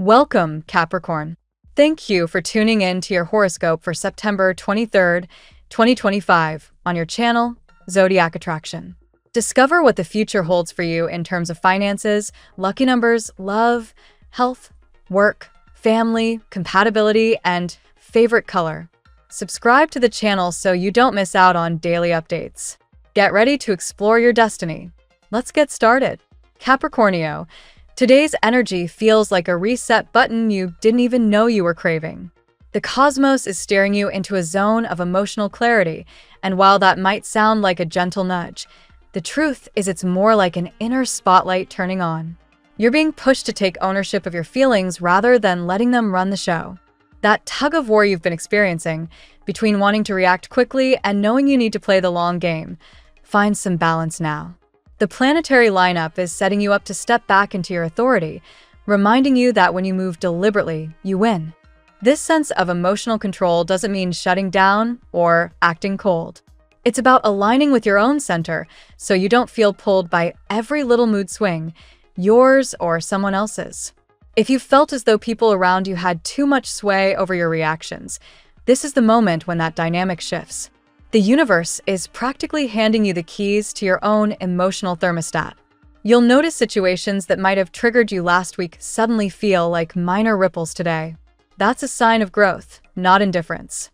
Welcome, Capricorn. Thank you for tuning in to your horoscope for September 23rd, 2025 on your channel, Zodiac Attraction. Discover what the future holds for you in terms of finances, lucky numbers, love, health, work, family, compatibility, and favorite color. Subscribe to the channel so you don't miss out on daily updates. Get ready to explore your destiny. Let's get started. Capricornio, today's energy feels like a reset button you didn't even know you were craving. The cosmos is steering you into a zone of emotional clarity, and while that might sound like a gentle nudge, the truth is it's more like an inner spotlight turning on. You're being pushed to take ownership of your feelings rather than letting them run the show. That tug of war you've been experiencing, between wanting to react quickly and knowing you need to play the long game, finds some balance now. The planetary lineup is setting you up to step back into your authority, reminding you that when you move deliberately, you win. This sense of emotional control doesn't mean shutting down or acting cold. It's about aligning with your own center so you don't feel pulled by every little mood swing, yours or someone else's. If you felt as though people around you had too much sway over your reactions, this is the moment when that dynamic shifts. The universe is practically handing you the keys to your own emotional thermostat. You'll notice situations that might have triggered you last week suddenly feel like minor ripples today. That's a sign of growth, not indifference.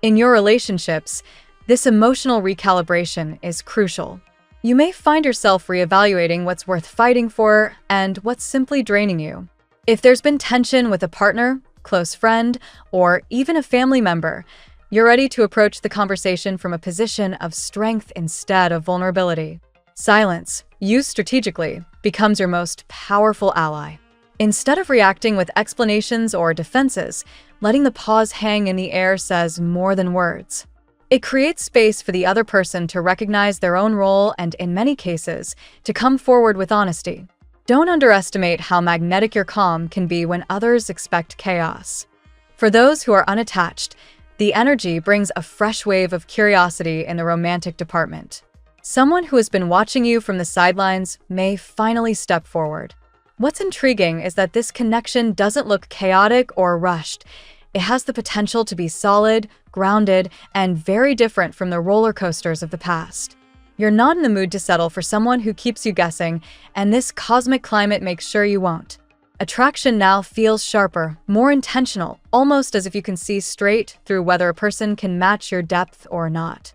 In your relationships, this emotional recalibration is crucial. You may find yourself reevaluating what's worth fighting for and what's simply draining you. If there's been tension with a partner, close friend, or even a family member, you're ready to approach the conversation from a position of strength instead of vulnerability. Silence, used strategically, becomes your most powerful ally. Instead of reacting with explanations or defenses, letting the pause hang in the air says more than words. It creates space for the other person to recognize their own role and, in many cases, to come forward with honesty. Don't underestimate how magnetic your calm can be when others expect chaos. For those who are unattached, the energy brings a fresh wave of curiosity in the romantic department. Someone who has been watching you from the sidelines may finally step forward. What's intriguing is that this connection doesn't look chaotic or rushed. It has the potential to be solid, grounded, and very different from the roller coasters of the past. You're not in the mood to settle for someone who keeps you guessing, and this cosmic climate makes sure you won't. Attraction now feels sharper, more intentional, almost as if you can see straight through whether a person can match your depth or not.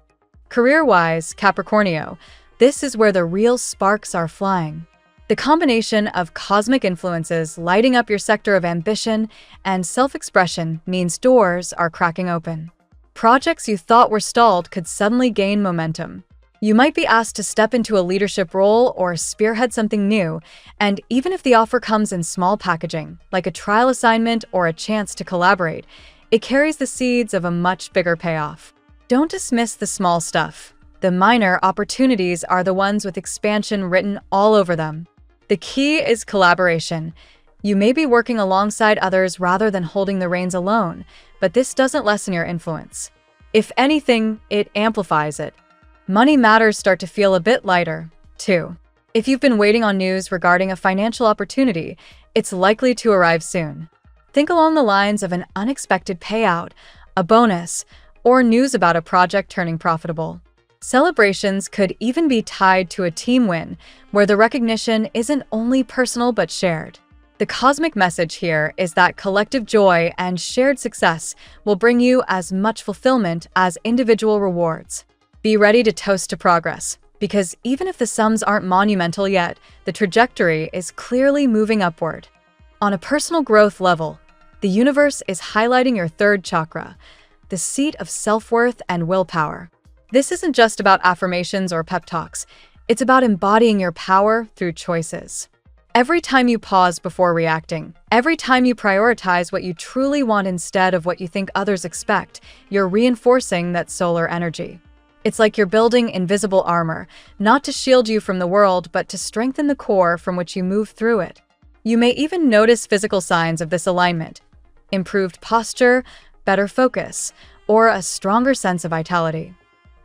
Career-wise, Capricornio, this is where the real sparks are flying. The combination of cosmic influences lighting up your sector of ambition and self-expression means doors are cracking open. Projects you thought were stalled could suddenly gain momentum. You might be asked to step into a leadership role or spearhead something new, and even if the offer comes in small packaging, like a trial assignment or a chance to collaborate, it carries the seeds of a much bigger payoff. Don't dismiss the small stuff. The minor opportunities are the ones with expansion written all over them. The key is collaboration. You may be working alongside others rather than holding the reins alone, but this doesn't lessen your influence. If anything, it amplifies it. Money matters start to feel a bit lighter, too. If you've been waiting on news regarding a financial opportunity, it's likely to arrive soon. Think along the lines of an unexpected payout, a bonus, or news about a project turning profitable. Celebrations could even be tied to a team win, where the recognition isn't only personal but shared. The cosmic message here is that collective joy and shared success will bring you as much fulfillment as individual rewards. Be ready to toast to progress, because even if the sums aren't monumental yet, the trajectory is clearly moving upward. On a personal growth level, the universe is highlighting your third chakra, the seat of self-worth and willpower. This isn't just about affirmations or pep talks. It's about embodying your power through choices. Every time you pause before reacting, every time you prioritize what you truly want instead of what you think others expect, you're reinforcing that solar energy. It's like you're building invisible armor, not to shield you from the world, but to strengthen the core from which you move through it. You may even notice physical signs of this alignment: improved posture, better focus, or a stronger sense of vitality.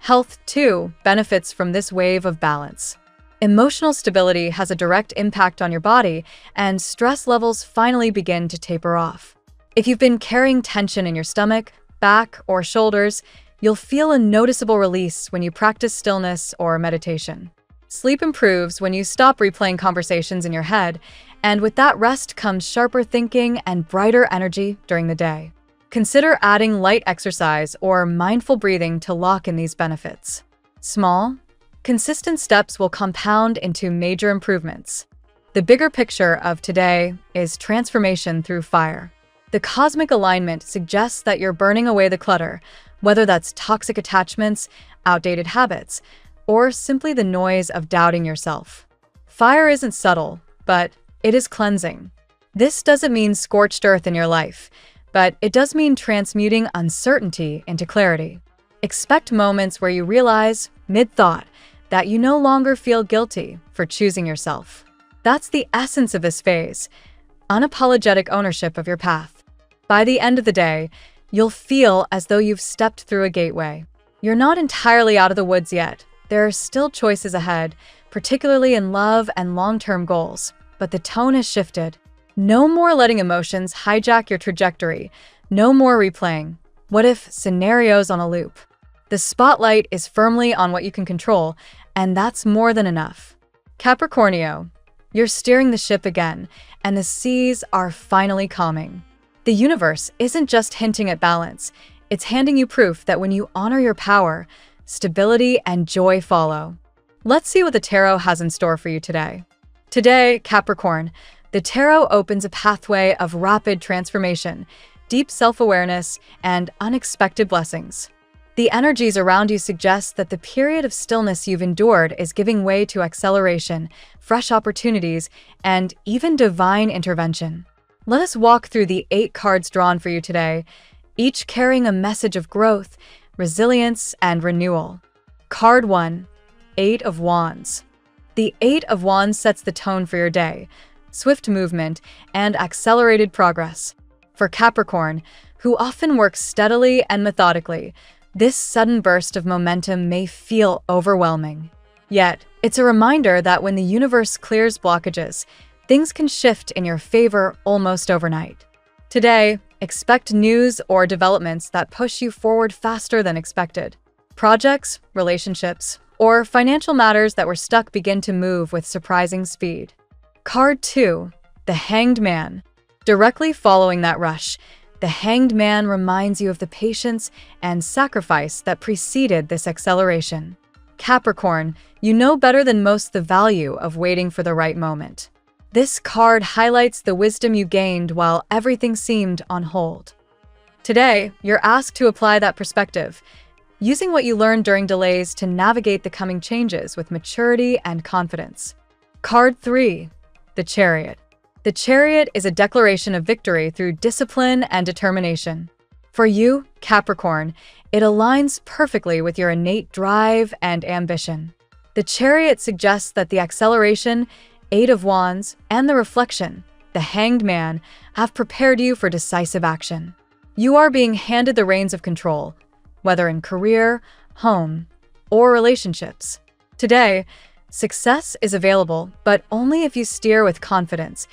Health, too, benefits from this wave of balance. Emotional stability has a direct impact on your body, and stress levels finally begin to taper off. If you've been carrying tension in your stomach, back, or shoulders, you'll feel a noticeable release when you practice stillness or meditation. Sleep improves when you stop replaying conversations in your head, and with that rest comes sharper thinking and brighter energy during the day. Consider adding light exercise or mindful breathing to lock in these benefits. Small, consistent steps will compound into major improvements. The bigger picture of today is transformation through fire. The cosmic alignment suggests that you're burning away the clutter, whether that's toxic attachments, outdated habits, or simply the noise of doubting yourself. Fire isn't subtle, but it is cleansing. This doesn't mean scorched earth in your life, but it does mean transmuting uncertainty into clarity. Expect moments where you realize, mid-thought, that you no longer feel guilty for choosing yourself. That's the essence of this phase, unapologetic ownership of your path. By the end of the day, you'll feel as though you've stepped through a gateway. You're not entirely out of the woods yet. There are still choices ahead, particularly in love and long-term goals, but the tone has shifted. No more letting emotions hijack your trajectory. No more replaying what if scenarios on a loop. The spotlight is firmly on what you can control, and that's more than enough. Capricornio, you're steering the ship again, and the seas are finally calming. The universe isn't just hinting at balance, it's handing you proof that when you honor your power, stability and joy follow. Let's see what the tarot has in store for you today. Today, Capricorn, the tarot opens a pathway of rapid transformation, deep self-awareness, and unexpected blessings. The energies around you suggest that the period of stillness you've endured is giving way to acceleration, fresh opportunities, and even divine intervention. Let us walk through the 8 cards drawn for you today, each carrying a message of growth, resilience, and renewal. Card 1, 8 of Wands. The 8 of Wands sets the tone for your day, swift movement, and accelerated progress. For Capricorn, who often works steadily and methodically, this sudden burst of momentum may feel overwhelming. Yet, it's a reminder that when the universe clears blockages, things can shift in your favor almost overnight. Today, expect news or developments that push you forward faster than expected. Projects, relationships, or financial matters that were stuck begin to move with surprising speed. Card 2, the Hanged Man. Directly following that rush, the Hanged Man reminds you of the patience and sacrifice that preceded this acceleration. Capricorn, you know better than most the value of waiting for the right moment. This card highlights the wisdom you gained while everything seemed on hold. Today, you're asked to apply that perspective, using what you learned during delays to navigate the coming changes with maturity and confidence. Card 3, the Chariot. The Chariot is a declaration of victory through discipline and determination. For you, Capricorn, it aligns perfectly with your innate drive and ambition. The Chariot suggests that the acceleration, 8 of Wands, and the reflection, the Hanged Man, have prepared you for decisive action. You are being handed the reins of control, whether in career, home, or relationships. Today, success is available, but only if you steer with confidence,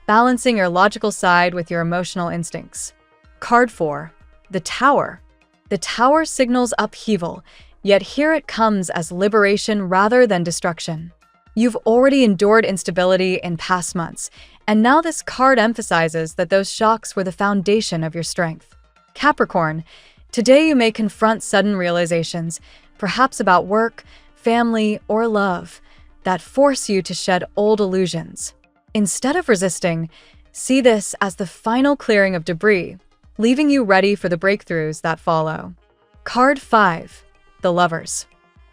balancing your logical side with your emotional instincts. Card 4, the Tower. The Tower signals upheaval, yet here it comes as liberation rather than destruction. You've already endured instability in past months, and now this card emphasizes that those shocks were the foundation of your strength. Capricorn, today you may confront sudden realizations, perhaps about work, family, or love, that force you to shed old illusions. Instead of resisting, see this as the final clearing of debris, leaving you ready for the breakthroughs that follow. Card 5, the Lovers.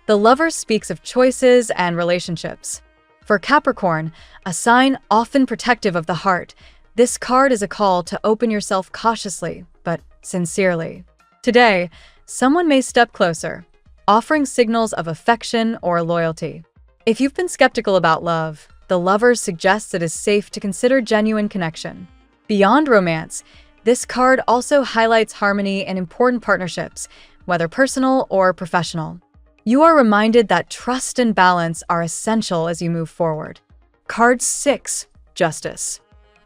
The Lovers speaks of choices and relationships. For Capricorn, a sign often protective of the heart, this card is a call to open yourself cautiously, but sincerely. Today, someone may step closer, offering signals of affection or loyalty. If you've been skeptical about love, the Lovers suggests it is safe to consider genuine connection. Beyond romance, this card also highlights harmony in important partnerships, whether personal or professional. You are reminded that trust and balance are essential as you move forward. Card 6, Justice.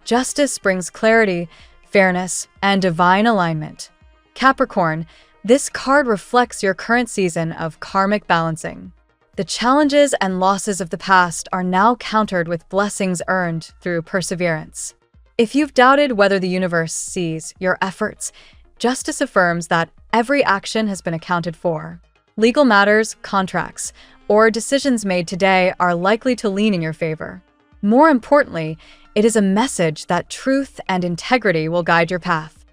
Justice brings clarity, fairness, and divine alignment. Capricorn, this card reflects your current season of karmic balancing. The challenges and losses of the past are now countered with blessings earned through perseverance. If you've doubted whether the universe sees your efforts, justice affirms that every action has been accounted for. Legal matters, contracts, or decisions made today are likely to lean in your favor. More importantly, it is a message that truth and integrity will guide your path.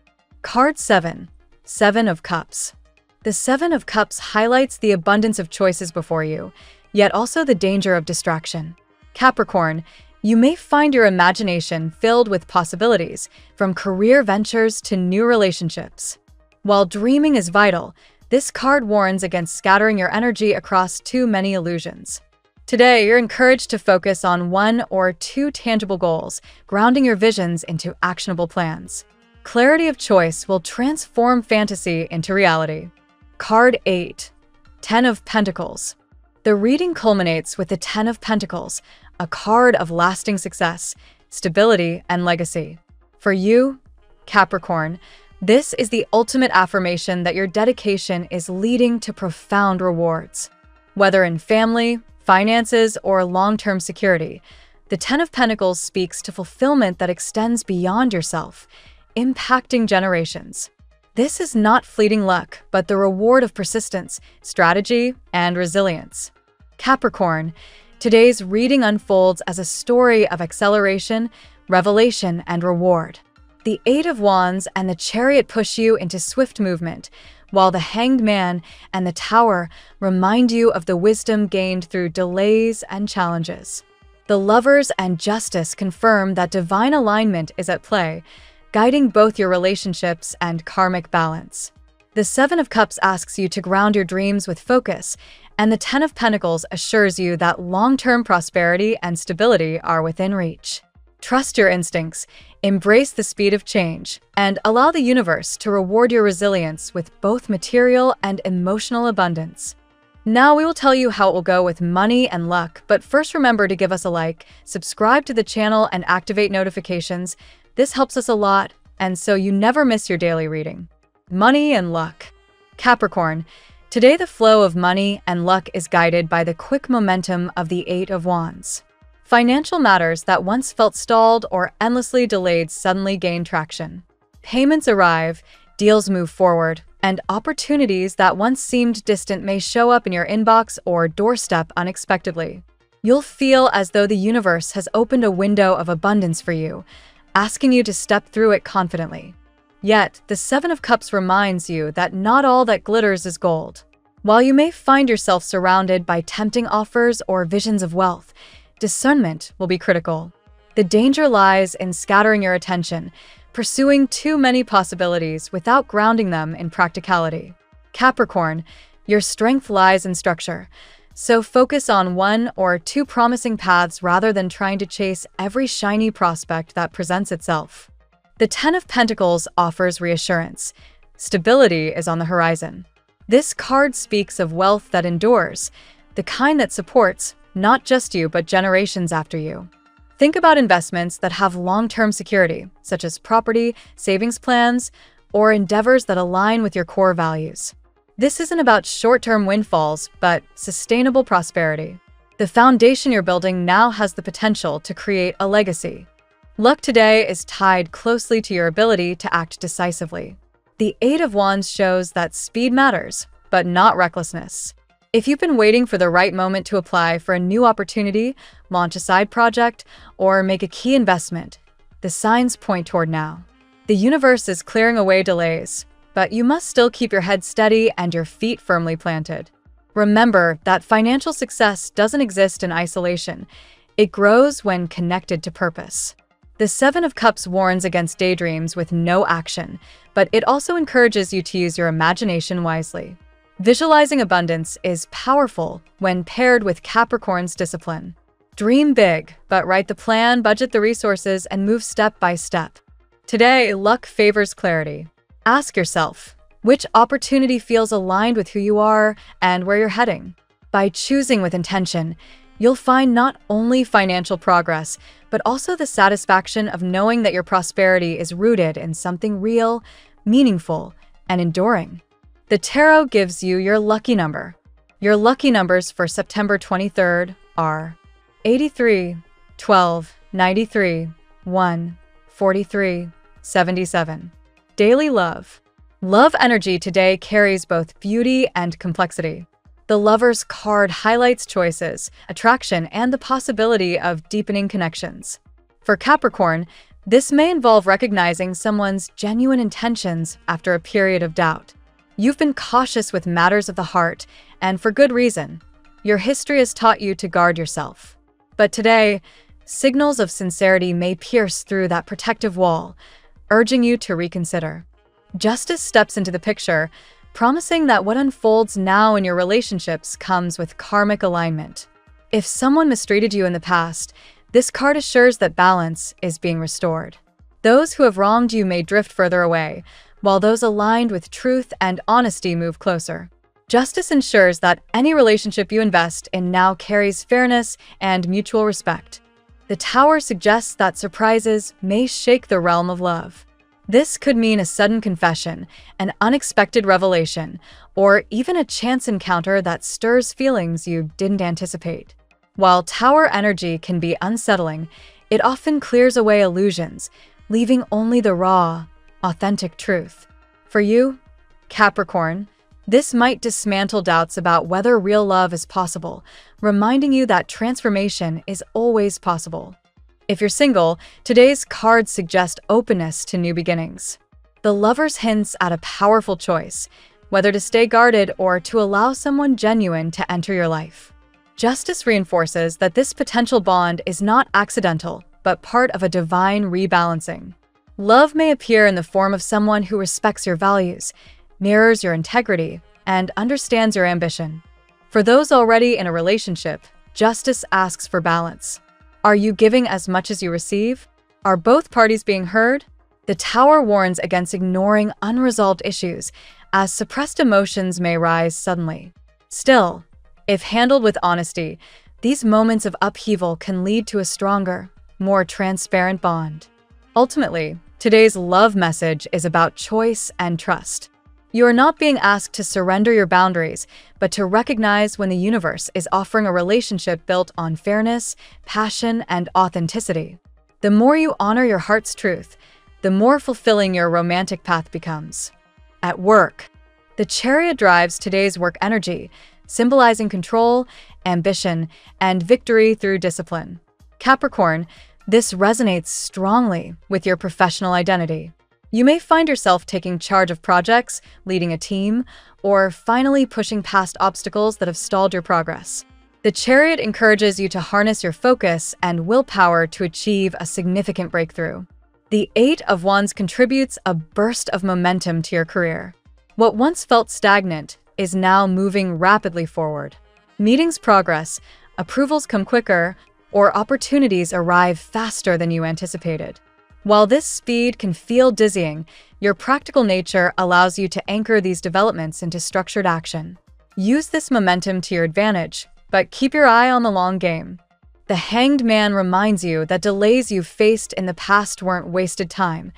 Card 7, Seven of Cups. The Seven of Cups highlights the abundance of choices before you, yet also the danger of distraction. Capricorn, you may find your imagination filled with possibilities, from career ventures to new relationships. While dreaming is vital, this card warns against scattering your energy across too many illusions. Today, you're encouraged to focus on one or two tangible goals, grounding your visions into actionable plans. Clarity of choice will transform fantasy into reality. Card 8, Ten of Pentacles. The reading culminates with the Ten of Pentacles, a card of lasting success, stability, and legacy. For you, Capricorn, this is the ultimate affirmation that your dedication is leading to profound rewards. Whether in family, finances, or long-term security, the Ten of Pentacles speaks to fulfillment that extends beyond yourself, impacting generations. This is not fleeting luck, but the reward of persistence, strategy, and resilience. Capricorn, today's reading unfolds as a story of acceleration, revelation, and reward. The Eight of Wands and the Chariot push you into swift movement, while the Hanged Man and the Tower remind you of the wisdom gained through delays and challenges. The Lovers and Justice confirm that divine alignment is at play, guiding both your relationships and karmic balance. The Seven of Cups asks you to ground your dreams with focus, and the Ten of Pentacles assures you that long-term prosperity and stability are within reach. Trust your instincts, embrace the speed of change, and allow the universe to reward your resilience with both material and emotional abundance. Now we will tell you how it will go with money and luck, but first remember to give us a like, subscribe to the channel, and activate notifications. This helps us a lot, and so you never miss your daily reading. Money and luck. Capricorn, today the flow of money and luck is guided by the quick momentum of the Eight of Wands. Financial matters that once felt stalled or endlessly delayed suddenly gain traction. Payments arrive, deals move forward, and opportunities that once seemed distant may show up in your inbox or doorstep unexpectedly. You'll feel as though the universe has opened a window of abundance for you, asking you to step through it confidently. Yet, the Seven of Cups reminds you that not all that glitters is gold. While you may find yourself surrounded by tempting offers or visions of wealth, discernment will be critical. The danger lies in scattering your attention, pursuing too many possibilities without grounding them in practicality. Capricorn, your strength lies in structure, so focus on one or two promising paths rather than trying to chase every shiny prospect that presents itself. The Ten of Pentacles offers reassurance. Stability is on the horizon. This card speaks of wealth that endures, the kind that supports not just you but generations after you. Think about investments that have long-term security, such as property, savings plans, or endeavors that align with your core values. This isn't about short-term windfalls, but sustainable prosperity. The foundation you're building now has the potential to create a legacy. Luck today is tied closely to your ability to act decisively. The Eight of Wands shows that speed matters, but not recklessness. If you've been waiting for the right moment to apply for a new opportunity, launch a side project, or make a key investment, the signs point toward now. The universe is clearing away delays, but you must still keep your head steady and your feet firmly planted. Remember that financial success doesn't exist in isolation. It grows when connected to purpose. The Seven of Cups warns against daydreams with no action, but it also encourages you to use your imagination wisely. Visualizing abundance is powerful when paired with Capricorn's discipline. Dream big, but write the plan, budget the resources, and move step by step. Today, luck favors clarity. Ask yourself, Which opportunity feels aligned with who you are and where you're heading? By choosing with intention, you'll find not only financial progress, but also the satisfaction of knowing that your prosperity is rooted in something real, meaningful, and enduring. The tarot gives you your lucky number. Your lucky numbers for September 23rd are 83, 12, 93, 1, 43, 77. Daily love. Love energy today carries both beauty and complexity. The Lover's card highlights choices, attraction, and the possibility of deepening connections. For Capricorn, this may involve recognizing someone's genuine intentions after a period of doubt. You've been cautious with matters of the heart, and for good reason. Your history has taught you to guard yourself. But today, signals of sincerity may pierce through that protective wall, urging you to reconsider. Justice steps into the picture, promising that what unfolds now in your relationships comes with karmic alignment. If someone mistreated you in the past, this card assures that balance is being restored. Those who have wronged you may drift further away, while those aligned with truth and honesty move closer. Justice ensures that any relationship you invest in now carries fairness and mutual respect. The Tower suggests that surprises may shake the realm of love. This could mean a sudden confession, an unexpected revelation, or even a chance encounter that stirs feelings you didn't anticipate. While Tower energy can be unsettling, it often clears away illusions, leaving only the raw, authentic truth. For you, Capricorn, this might dismantle doubts about whether real love is possible, reminding you that transformation is always possible. If you're single, today's cards suggest openness to new beginnings. The Lover's hints at a powerful choice, whether to stay guarded or to allow someone genuine to enter your life. Justice reinforces that this potential bond is not accidental, but part of a divine rebalancing. Love may appear in the form of someone who respects your values, mirrors your integrity, and understands your ambition. For those already in a relationship, justice asks for balance. Are you giving as much as you receive? Are both parties being heard? The Tower warns against ignoring unresolved issues, as suppressed emotions may rise suddenly. Still, if handled with honesty, these moments of upheaval can lead to a stronger, more transparent bond. Ultimately, today's love message is about choice and trust. You are not being asked to surrender your boundaries, but to recognize when the universe is offering a relationship built on fairness, passion, and authenticity. The more you honor your heart's truth, the more fulfilling your romantic path becomes. At work, the Chariot drives today's work energy, symbolizing control, ambition, and victory through discipline. Capricorn, this resonates strongly with your professional identity. You may find yourself taking charge of projects, leading a team, or finally pushing past obstacles that have stalled your progress. The Chariot encourages you to harness your focus and willpower to achieve a significant breakthrough. The Eight of Wands contributes a burst of momentum to your career. What once felt stagnant is now moving rapidly forward. Meetings progress, approvals come quicker, or opportunities arrive faster than you anticipated. While this speed can feel dizzying, your practical nature allows you to anchor these developments into structured action. Use this momentum to your advantage, but keep your eye on the long game. The Hanged Man reminds you that delays you faced in the past weren't wasted time.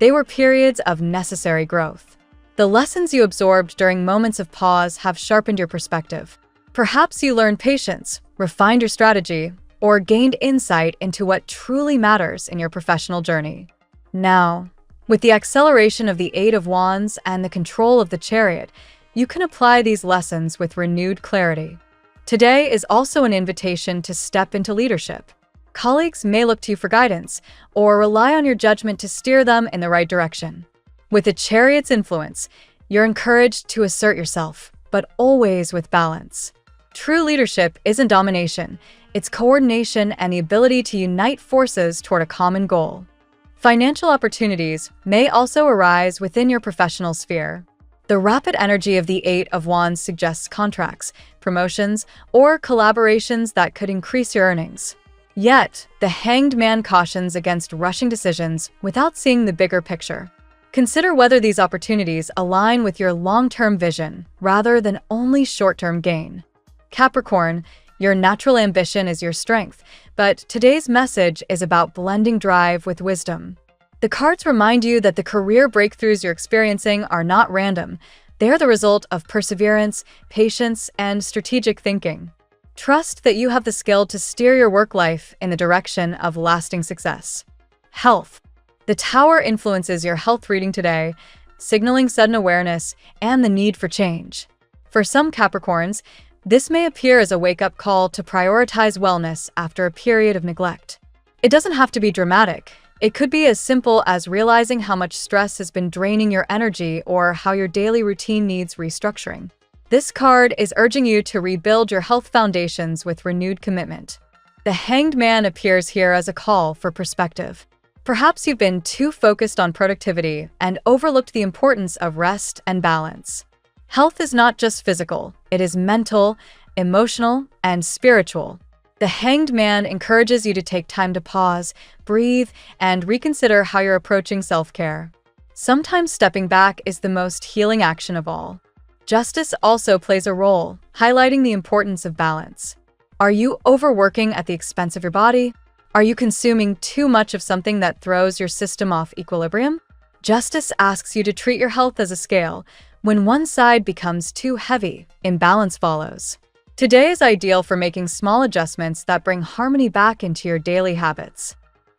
They were periods of necessary growth. The lessons you absorbed during moments of pause have sharpened your perspective. Perhaps you learned patience, refined your strategy, or gained insight into what truly matters in your professional journey. Now, with the acceleration of the Eight of Wands and the control of the Chariot, you can apply these lessons with renewed clarity. Today is also an invitation to step into leadership. Colleagues may look to you for guidance, or rely on your judgment to steer them in the right direction. With the Chariot's influence, you're encouraged to assert yourself, but always with balance. True leadership isn't domination, it's coordination and the ability to unite forces toward a common goal. Financial opportunities may also arise within your professional sphere. The rapid energy of the Eight of Wands suggests contracts, promotions, or collaborations that could increase your earnings. Yet, the Hanged Man cautions against rushing decisions without seeing the bigger picture. Consider whether these opportunities align with your long-term vision rather than only short-term gain. Capricorn, your natural ambition is your strength, but today's message is about blending drive with wisdom. The cards remind you that the career breakthroughs you're experiencing are not random. They are the result of perseverance, patience, and strategic thinking. Trust that you have the skill to steer your work life in the direction of lasting success. Health. The Tower influences your health reading today, signaling sudden awareness and the need for change. For some Capricorns, this may appear as a wake-up call to prioritize wellness after a period of neglect. It doesn't have to be dramatic. It could be as simple as realizing how much stress has been draining your energy or how your daily routine needs restructuring. This card is urging you to rebuild your health foundations with renewed commitment. The Hanged Man appears here as a call for perspective. Perhaps you've been too focused on productivity and overlooked the importance of rest and balance. Health is not just physical, it is mental, emotional, and spiritual. The Hanged Man encourages you to take time to pause, breathe, and reconsider how you're approaching self-care. Sometimes stepping back is the most healing action of all. Justice also plays a role, highlighting the importance of balance. Are you overworking at the expense of your body? Are you consuming too much of something that throws your system off equilibrium? Justice asks you to treat your health as a scale. When one side becomes too heavy, imbalance follows. Today is ideal for making small adjustments that bring harmony back into your daily habits.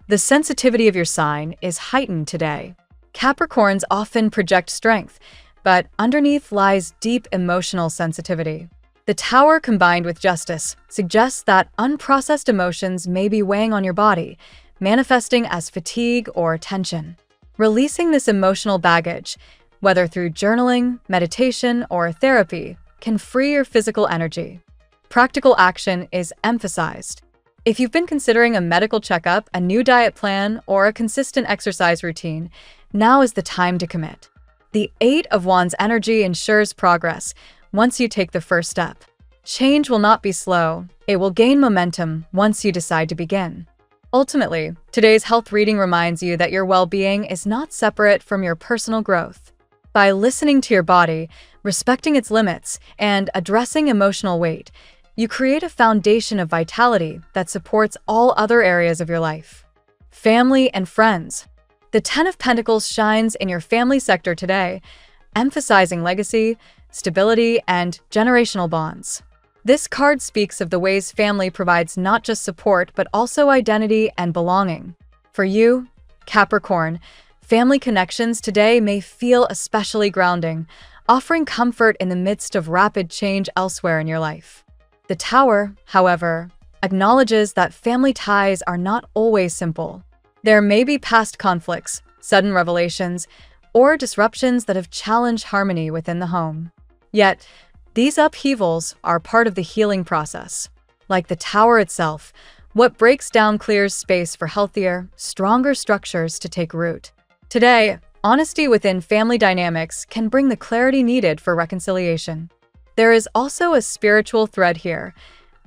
The sensitivity of your sign is heightened today. Capricorns often project strength, but underneath lies deep emotional sensitivity. The Tower combined with Justice suggests that unprocessed emotions may be weighing on your body, manifesting as fatigue or tension. Releasing this emotional baggage, whether through journaling, meditation, or therapy, can free your physical energy. Practical action is emphasized. If you've been considering a medical checkup, a new diet plan, or a consistent exercise routine, now is the time to commit. The Eight of Wands energy ensures progress once you take the first step. Change will not be slow. It will gain momentum once you decide to begin. Ultimately, today's health reading reminds you that your well-being is not separate from your personal growth. By listening to your body, respecting its limits, and addressing emotional weight, you create a foundation of vitality that supports all other areas of your life. Family and friends. The Ten of Pentacles shines in your family sector today, emphasizing legacy, stability, and generational bonds. This card speaks of the ways family provides not just support but also identity and belonging. For you, Capricorn, family connections today may feel especially grounding, offering comfort in the midst of rapid change elsewhere in your life. The Tower, however, acknowledges that family ties are not always simple. There may be past conflicts, sudden revelations, or disruptions that have challenged harmony within the home. Yet, these upheavals are part of the healing process. Like the Tower itself, what breaks down clears space for healthier, stronger structures to take root. Today, honesty within family dynamics can bring the clarity needed for reconciliation. There is also a spiritual thread here.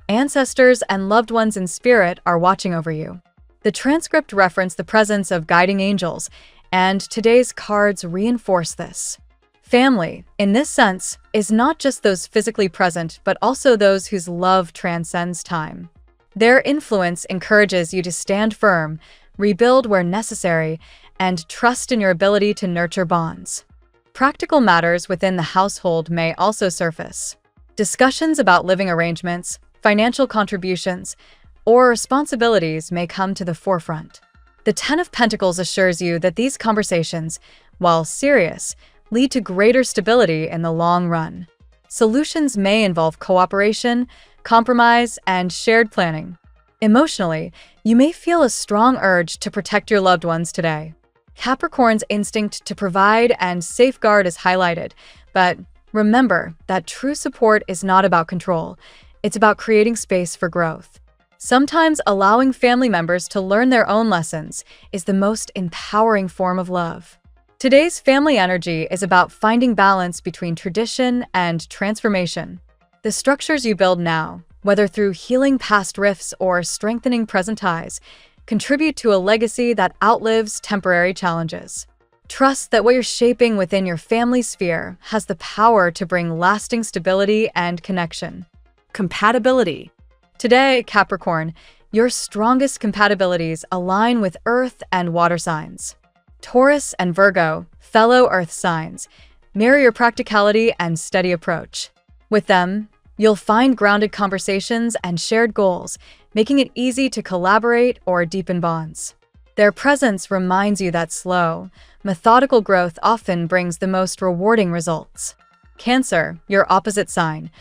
Ancestors and loved ones in spirit are watching over you. The transcript referenced the presence of guiding angels, and today's cards reinforce this. Family, in this sense, is not just those physically present, but also those whose love transcends time. Their influence encourages you to stand firm, rebuild where necessary, and trust in your ability to nurture bonds. Practical matters within the household may also surface. Discussions about living arrangements, financial contributions, or responsibilities may come to the forefront. The Ten of Pentacles assures you that these conversations, while serious, lead to greater stability in the long run. Solutions may involve cooperation, compromise, and shared planning. Emotionally, you may feel a strong urge to protect your loved ones today. Capricorn's instinct to provide and safeguard is highlighted, but remember that true support is not about control. It's about creating space for growth. Sometimes allowing family members to learn their own lessons is the most empowering form of love. Today's family energy is about finding balance between tradition and transformation. The structures you build now, whether through healing past rifts or strengthening present ties, contribute to a legacy that outlives temporary challenges. Trust that what you're shaping within your family sphere has the power to bring lasting stability and connection. Compatibility. Today, Capricorn, your strongest compatibilities align with Earth and water signs. Taurus and Virgo, fellow Earth signs, mirror your practicality and steady approach. With them, you'll find grounded conversations and shared goals, making it easy to collaborate or deepen bonds. Their presence reminds you that slow, methodical growth often brings the most rewarding results. Cancer, your opposite sign,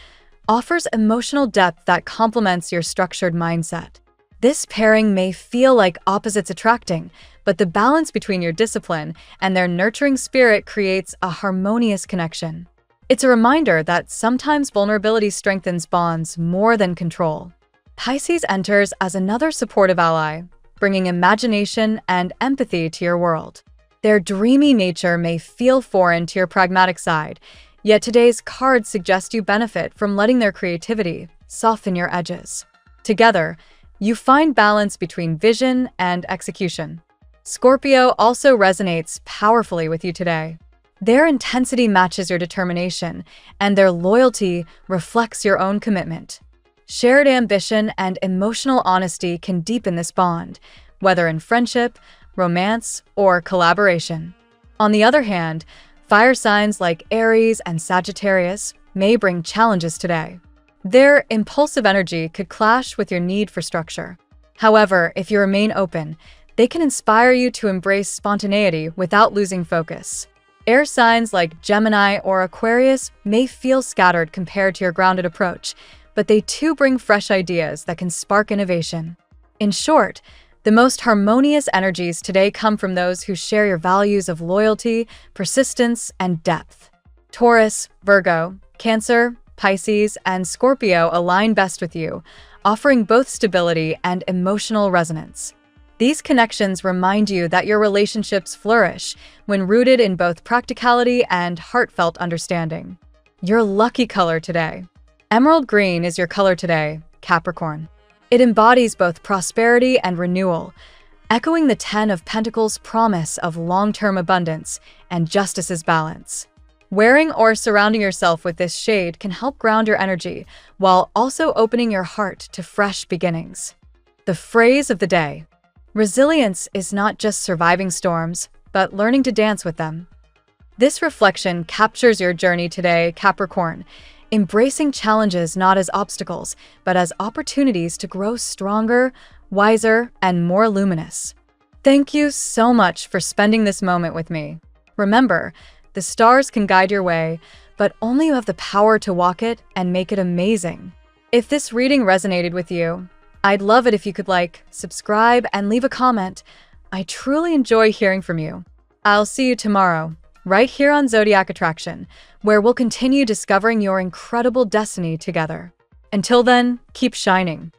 offers emotional depth that complements your structured mindset. This pairing may feel like opposites attracting, but the balance between your discipline and their nurturing spirit creates a harmonious connection. It's a reminder that sometimes vulnerability strengthens bonds more than control. Pisces enters as another supportive ally, bringing imagination and empathy to your world. Their dreamy nature may feel foreign to your pragmatic side, yet today's cards suggest you benefit from letting their creativity soften your edges. Together, you find balance between vision and execution. Scorpio also resonates powerfully with you today. Their intensity matches your determination, and their loyalty reflects your own commitment. Shared ambition and emotional honesty can deepen this bond, whether in friendship, romance, or collaboration. On the other hand, fire signs like Aries and Sagittarius may bring challenges today. Their impulsive energy could clash with your need for structure. However, if you remain open, they can inspire you to embrace spontaneity without losing focus. Air signs like Gemini or Aquarius may feel scattered compared to your grounded approach, but they too bring fresh ideas that can spark innovation. In short, the most harmonious energies today come from those who share your values of loyalty, persistence, and depth. Taurus, Virgo, Cancer, Pisces, and Scorpio align best with you, offering both stability and emotional resonance. These connections remind you that your relationships flourish when rooted in both practicality and heartfelt understanding. Your lucky color today. Emerald green is your color today, Capricorn. It embodies both prosperity and renewal, echoing the Ten of Pentacles' promise of long-term abundance and justice's balance. Wearing or surrounding yourself with this shade can help ground your energy while also opening your heart to fresh beginnings. The phrase of the day. Resilience is not just surviving storms, but learning to dance with them. This reflection captures your journey today, Capricorn, embracing challenges not as obstacles, but as opportunities to grow stronger, wiser, and more luminous. Thank you so much for spending this moment with me. Remember, the stars can guide your way, but only you have the power to walk it and make it amazing. If this reading resonated with you, I'd love it if you could like, subscribe, and leave a comment. I truly enjoy hearing from you. I'll see you tomorrow, right here on Zodiac Attraction, where we'll continue discovering your incredible destiny together. Until then, keep shining.